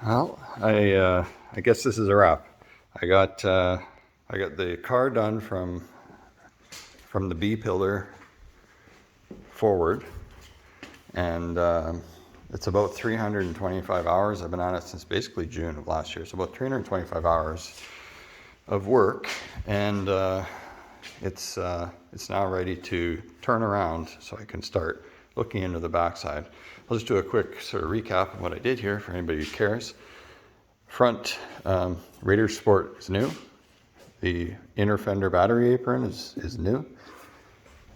Well, I guess this is a wrap. I got the car done from the B pillar forward, and it's about 325 hours. I've been on it since basically June of last year, so about 325 hours of work, and it's now ready to turn around so I can start looking into the backside. I'll just do a quick sort of recap of what I did here for anybody who cares. Front Radiator Support is new. The Inner Fender battery apron is new.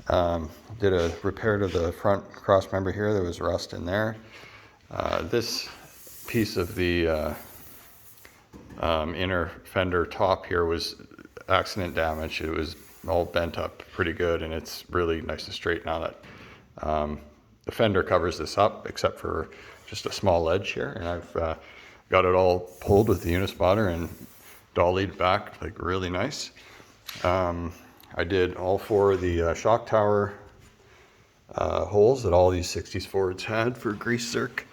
Did a repair to the front cross member here. There was rust in there. This piece of the inner fender top here was accident damage. It was all bent up pretty good, and it's really nice and straight now that the fender covers this up, except for just a small ledge here. And I've got it all pulled with the Unispotter and dollied back, like really nice. I did all four of the shock tower holes that all these 60s Fords had for grease zerk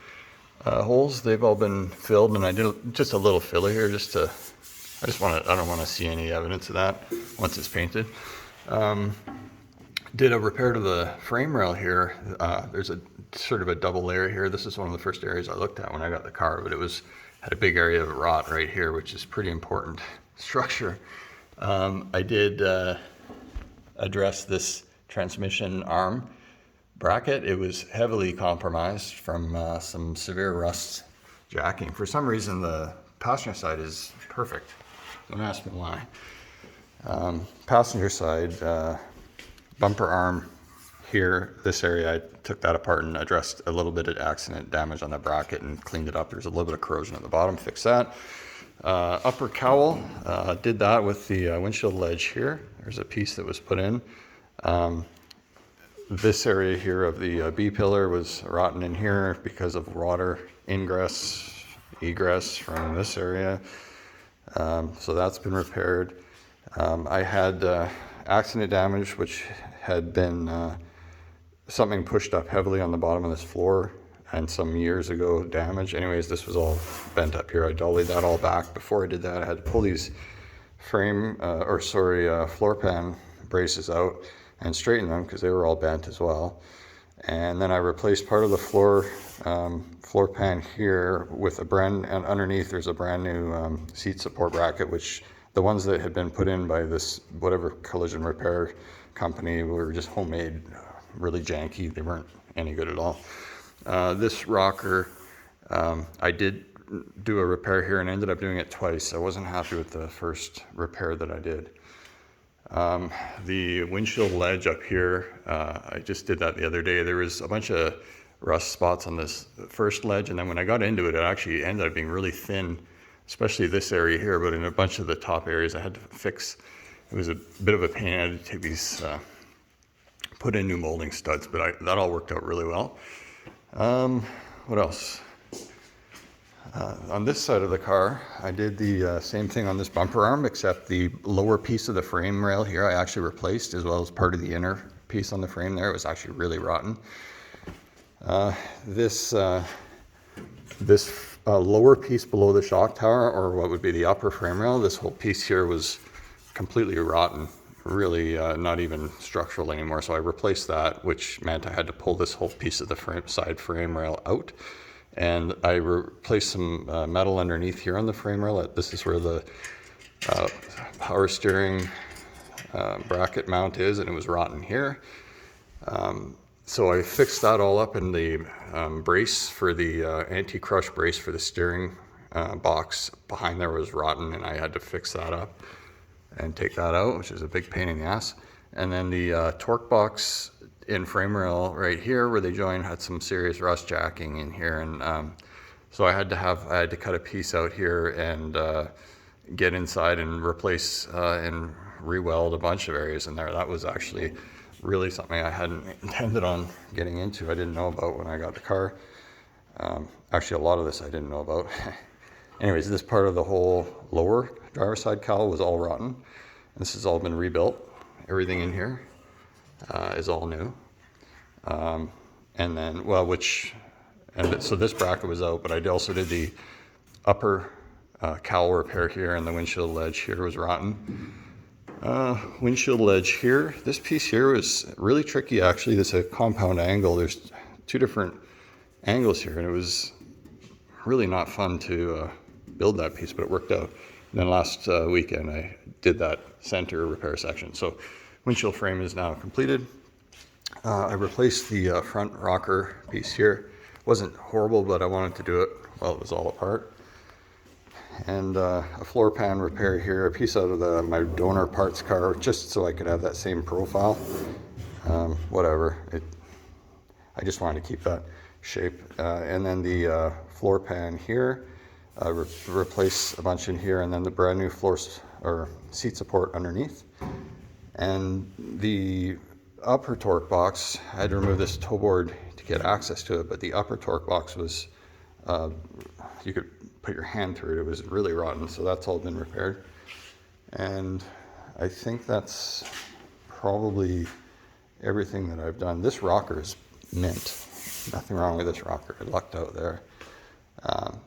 holes. They've all been filled, and I did just a little filler here just to, I don't want to see any evidence of that once it's painted. Did a repair to the frame rail here. There's a sort of a double layer here. This is one of the first areas I looked at when I got the car, but had a big area of rot right here, which is pretty important structure. I did address this transmission arm bracket. It was heavily compromised from some severe rust jacking. For some reason, the passenger side is perfect. Don't ask me why. Passenger side bumper arm here, this area, I took that apart and addressed a little bit of accident damage on the bracket and cleaned it up. There's a little bit of corrosion at the bottom, fixed that. Upper cowl, did that with the windshield ledge here. There's a piece that was put in. This area here of the B pillar was rotten in here because of water ingress, egress from this area. So that's been repaired. I had accident damage, which had been something pushed up heavily on the bottom of this floor, and some years ago damage. Anyways, this was all bent up here. I dollied that all back. Before I did that, I had to pull these floor pan braces out and straighten them because they were all bent as well. And then I replaced part of the floor pan here with and underneath there's a brand new seat support bracket, which the ones that had been put in by this whatever collision repair company were just homemade, really janky. They weren't any good at all. This rocker, I did do a repair here and ended up doing it twice. I wasn't happy with the first repair that I did. The windshield ledge up here, I just did that the other day. There was a bunch of rust spots on this first ledge, and then when I got into it, it actually ended up being really thin, especially this area here, but in a bunch of the top areas I had to fix. It was a bit of a pain. I had to take these, put in new molding studs, but that all worked out really well. What else? On this side of the car, I did the same thing on this bumper arm, except the lower piece of the frame rail here I actually replaced, as well as part of the inner piece on the frame there. It was actually really rotten. This lower piece below the shock tower, or what would be the upper frame rail, this whole piece here was completely rotten, really not even structural anymore. So I replaced that, which meant I had to pull this whole piece of the side frame rail out. And I replaced some metal underneath here on the frame rail. This is where the power steering bracket mount is, and it was rotten here. So I fixed that all up, in the brace for the anti-crush brace for the steering box behind there was rotten, and I had to fix that up and take that out, which is a big pain in the ass. And then the torque box in frame rail right here where they join had some serious rust jacking in here, and so I had to cut a piece out here and get inside and replace and re-weld a bunch of areas in there. That was actually really something I hadn't intended on getting into. I didn't know about when I got the car. Actually, a lot of this I didn't know about. Anyways, this part of the whole lower driver's side cowl was all rotten. This has all been rebuilt. Everything in here is all new. And then, so this bracket was out, but I also did the upper cowl repair here, and the windshield ledge here was rotten. Windshield ledge here, this piece here was really tricky actually. This is a compound angle. There's two different angles here, and it was really not fun to build that piece, but it worked out. And then last weekend I did that center repair section. So windshield frame is now completed. I replaced the front rocker piece here. It wasn't horrible, but I wanted to do it while it was all apart. And a floor pan repair here, a piece out of my donor parts car, just so I could have that same profile. Whatever, I just wanted to keep that shape. And then the floor pan here, replace a bunch in here, and then the brand new floor or seat support underneath. And the upper torque box, I had to remove this toe board to get access to it, but the upper torque box was, you could put your hand through it. It was really rotten, so that's all been repaired. And I think that's probably everything that I've done. This rocker is mint. Nothing wrong with this rocker. I lucked out there.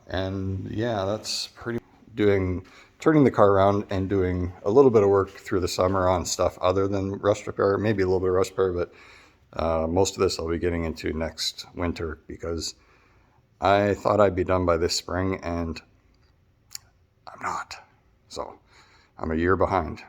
And yeah, that's pretty turning the car around and doing a little bit of work through the summer on stuff other than rust repair, maybe a little bit of rust repair, but most of this I'll be getting into next winter, because I thought I'd be done by this spring and I'm not. So I'm a year behind.